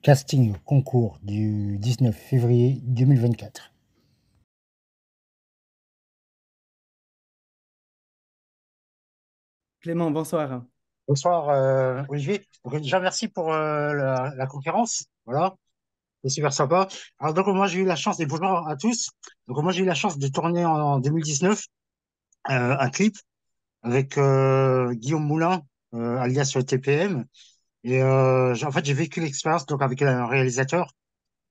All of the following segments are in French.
Casting concours du 19 février 2024. Clément, bonsoir. Bonsoir Olivier. Donc, déjà merci pour la conférence. Voilà, c'est super sympa. Alors donc moi j'ai eu la chance, et bonjour à tous. Donc moi j'ai eu la chance de tourner en 2019 un clip avec Guillaume Moulin, alias TPM. Et en fait j'ai vécu l'expérience donc avec un réalisateur.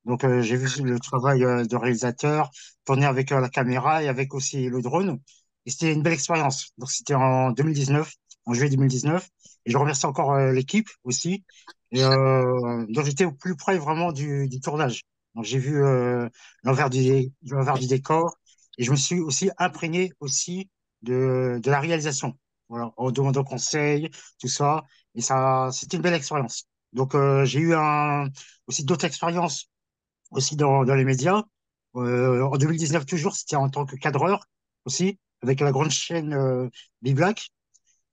Donc j'ai vu le travail de réalisateur, tourner avec la caméra et avec aussi le drone. Et c'était une belle expérience. Donc c'était en 2019, en juillet 2019. Et je remercie encore l'équipe aussi. Et donc j'étais au plus près vraiment du tournage. Donc j'ai vu l'envers du décor et je me suis aussi imprégné aussi de la réalisation. Voilà, en demandant conseil, tout ça. Et ça, c'était une belle expérience. Donc j'ai eu aussi d'autres expériences aussi dans les médias. En 2019 toujours, c'était en tant que cadreur aussi, avec la grande chaîne Black.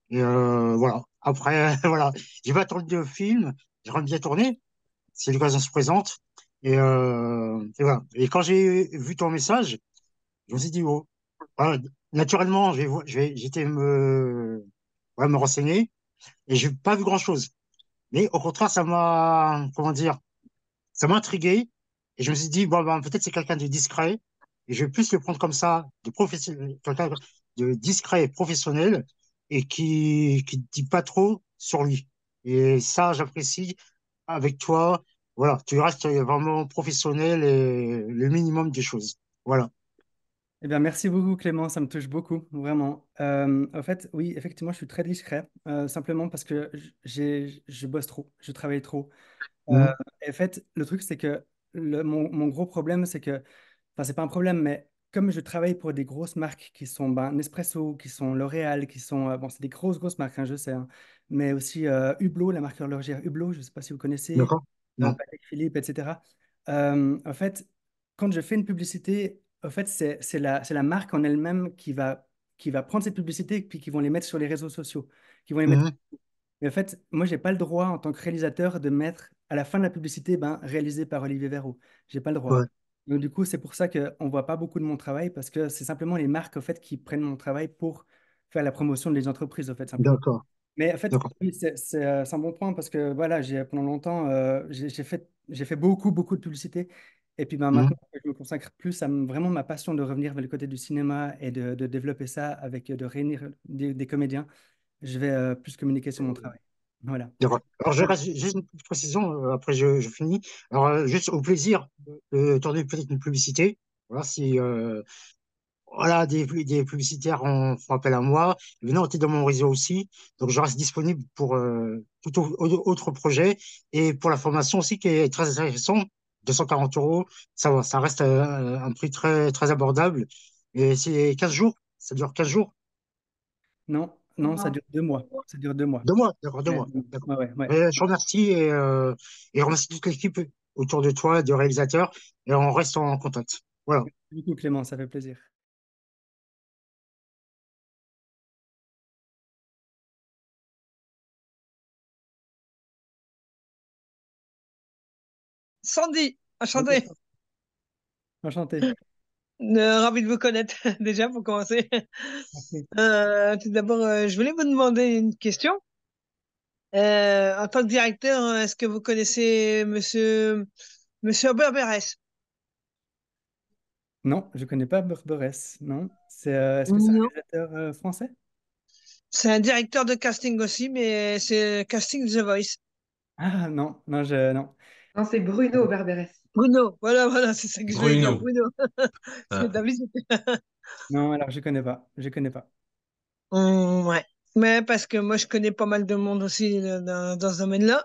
Et voilà. Après, voilà, j'ai pas tourné de film, j'aimerais bien tourner, si l'occasion se présente. Et voilà. Et quand j'ai vu ton message, je me suis dit, oh, voilà, naturellement, j'étais ouais, me renseigner et j'ai pas vu grand-chose. Mais au contraire, ça m'a, comment dire, ça m'a intrigué et je me suis dit, bon, ben, peut-être c'est quelqu'un de discret et je vais plus le prendre comme ça, de professionnel, quelqu'un de discret et professionnel et qui dit pas trop sur lui. Et ça, j'apprécie avec toi. Voilà, tu restes vraiment professionnel et le minimum des choses. Voilà. Eh bien, merci beaucoup, Clément. Ça me touche beaucoup, vraiment. En fait, oui, effectivement, je suis très discret, simplement parce que je bosse trop, je travaille trop. Euh, Mhm. et en fait, le truc, c'est que mon gros problème, c'est que, enfin, c'est pas un problème, mais comme je travaille pour des grosses marques qui sont Nespresso, qui sont L'Oréal, qui sont, bon, c'est des grosses marques, hein, je sais, hein, mais aussi Hublot, la marque horlogère Hublot, je ne sais pas si vous connaissez, D'accord? Non. Patek Philippe, etc. En fait, quand je fais une publicité, en fait, c'est la marque en elle-même qui va prendre cette publicité puis qui vont les mettre sur les réseaux sociaux, qui vont les mettre. Mhm. Mais en fait, moi, j'ai pas le droit en tant que réalisateur de mettre à la fin de la publicité, ben, réalisé par Olivier Verrou. J'ai pas le droit. Ouais. Donc du coup, c'est pour ça qu'on voit pas beaucoup de mon travail parce que c'est simplement les marques en fait qui prennent mon travail pour faire la promotion des entreprises en fait simplement. D'accord. Mais en fait, D'accord. oui, c'est un bon point parce que voilà, pendant longtemps, j'ai fait beaucoup de publicité. Et puis ben, Mhm. maintenant que je me consacre plus à vraiment ma passion de revenir vers le côté du cinéma et de développer ça avec de réunir des comédiens, je vais plus communiquer sur mon travail. Voilà. D'accord. Alors, je reste juste une petite précision, après je finis. Alors, juste au plaisir de tourner peut-être une publicité. Voilà, si voilà, des publicitaires font appel à moi, venez, tu es dans mon réseau aussi. Donc, je reste disponible pour autre projet et pour la formation aussi qui est très intéressant. 240 euros, ça va, ça reste un prix très abordable. Et c'est 15 jours, ça dure 15 jours. Non, non, ça dure 2 mois. Ça dure 2 mois. 2 mois, d'accord, deux Ouais, mois. D'accord. ouais, ouais, ouais. Je vous remercie et je remercie toute l'équipe autour de toi, de réalisateurs, et on reste en contact. Voilà. Du coup, Clément, ça fait plaisir. Sandy, Ok. enchanté. Enchanté. Ravi de vous connaître déjà pour commencer. Merci. Tout d'abord, je voulais vous demander une question. En tant que directeur, est-ce que vous connaissez Monsieur Berberes? Non, je connais pas Berberès. Non. Est-ce que c'est un Non. réalisateur français? C'est un directeur de casting aussi, mais c'est le casting The Voice. Ah non, non, non. Non, c'est Bruno Berberes. Bruno, voilà, c'est ça que je voulais dire, Bruno. Bruno. Parce que Ah. t'as vu, Non, alors je connais pas. Je connais pas. Ouais. Mais parce que moi, je connais pas mal de monde aussi dans ce domaine-là.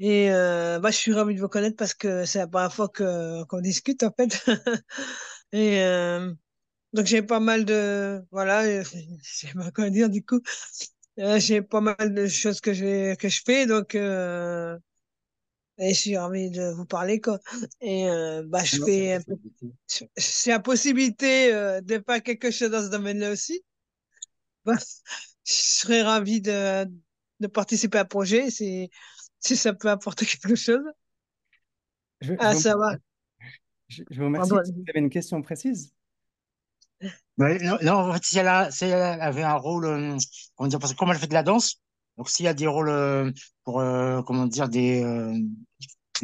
Et bah, je suis ravi de vous connaître parce que c'est la première fois qu'on discute, en fait. Et donc, j'ai pas mal de... Voilà, je sais pas quoi dire, du coup. J'ai pas mal de choses que je fais, donc et je suis ravi de vous parler, quoi. Et bah, je Non, c'est fais... possible. C'est la possibilité de faire quelque chose dans ce domaine-là aussi. Bah, je serais ravi de participer à un projet si ça peut apporter quelque chose. Je Ah, vous, ça va. je vous remercie. Pardon. Est-ce que vous avez une question précise? Mais non, non, en fait, si elle avait un rôle, comment dire, parce que comme elle fait de la danse, donc s'il y a des rôles pour, comment dire, des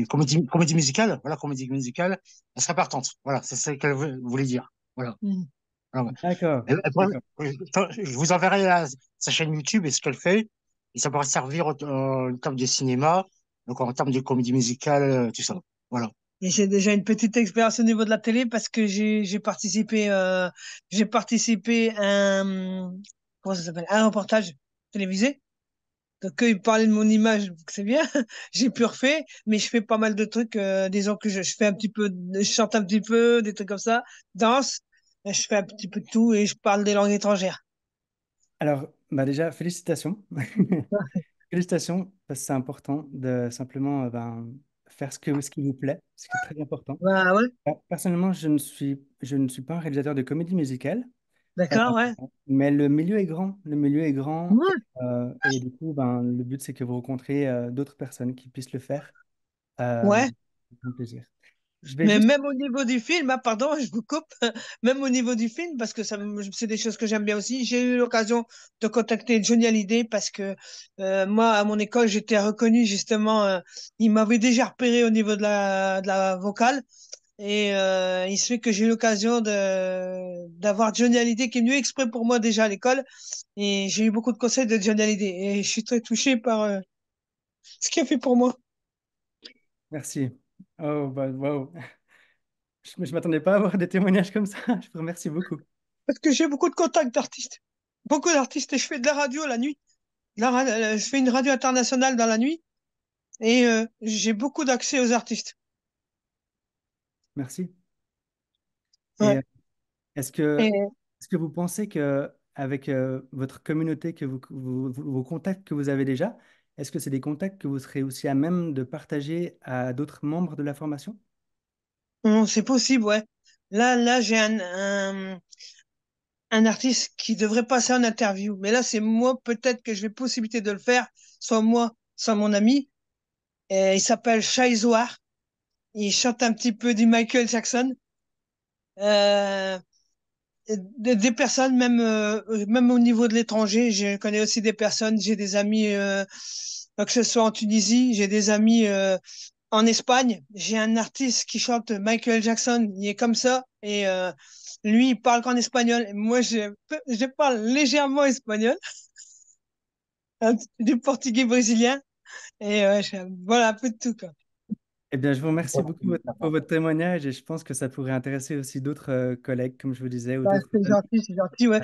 comédies musicales, voilà, comédies musicales, elle serait partante. Voilà, c'est ce qu'elle voulait dire. Voilà. Hmm. Voilà. D'accord, Après, d'accord. je vous enverrai sa chaîne YouTube et ce qu'elle fait, et ça pourrait servir en termes de cinéma, donc en termes de comédie musicale, tout ça. Voilà. Et j'ai déjà une petite expérience au niveau de la télé parce que j'ai participé à un, comment ça s'appelle, un reportage télévisé. Donc, eux, ils parlaient de mon image, donc c'est bien. J'ai pu refaire, mais je fais pas mal de trucs. Disons que je fais un petit peu, je chante un petit peu, des trucs comme ça, danse. Je fais un petit peu de tout et je parle des langues étrangères. Alors, bah déjà, félicitations. Félicitations, parce que c'est important de simplement faire ce qui vous plaît, ce qui est très important. Bah ouais, Personnellement, je ne suis pas un réalisateur de comédie musicale, euh, d'accord, ouais. mais le milieu est grand. Le milieu est grand Ouais, et du coup, le but, c'est que vous rencontrez d'autres personnes qui puissent le faire. ouais. C'est un plaisir. Je vais Mais juste... même au niveau du film, ah, pardon, je vous coupe, même au niveau du film, parce que c'est des choses que j'aime bien aussi, j'ai eu l'occasion de contacter Johnny Hallyday parce que moi, à mon école, j'étais reconnu justement, il m'avait déjà repéré au niveau de la vocale. Et il se fait que j'ai eu l'occasion d'avoir Johnny Hallyday qui est venu exprès pour moi déjà à l'école. Et j'ai eu beaucoup de conseils de Johnny Hallyday. Et je suis très touché par ce qu'il a fait pour moi. Merci. Oh, bah, wow. Je ne m'attendais pas à avoir des témoignages comme ça. Je vous remercie beaucoup. Parce que j'ai beaucoup de contacts d'artistes. Beaucoup d'artistes. Et je fais de la radio la nuit. Je fais une radio internationale dans la nuit. Et j'ai beaucoup d'accès aux artistes. Merci. Et Ouais. est-ce que, Et est-ce que vous pensez que avec votre communauté, vos contacts que vous avez déjà, est-ce que c'est des contacts que vous serez aussi à même de partager à d'autres membres de la formation? c'est possible, ouais. Là, j'ai un artiste qui devrait passer en interview. Mais là, c'est moi, peut-être que j'ai possibilité de le faire, soit moi, soit mon ami. Et il s'appelle Shai Zohar. Il chante un petit peu du Michael Jackson. Euh, des personnes, même au niveau de l'étranger, je connais aussi des personnes, j'ai des amis, que ce soit en Tunisie, j'ai des amis en Espagne. J'ai un artiste qui chante Michael Jackson, il est comme ça. Et lui, il parle qu'en espagnol. Et moi, je parle légèrement espagnol, du portugais brésilien. Et voilà, un peu de tout, quoi. Eh bien, je vous remercie beaucoup pour votre témoignage et je pense que ça pourrait intéresser aussi d'autres collègues, comme je vous disais, ou Ouais, d'autres amis. c'est gentil, ouais.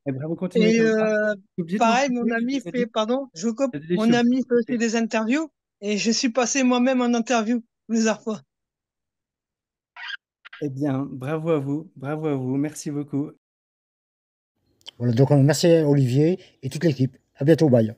Et bravo, continuez Et comme ça. J'ai oublié de vous pareil, mon préciser, je ami vous ai fait, dit, pardon, je vous coupe, je mon suis ami fait aussi obligé. des interviews et je suis passé moi-même en interview plusieurs fois. Eh bien, bravo à vous, merci beaucoup. Voilà, donc merci à Olivier et toute l'équipe. À bientôt, bye.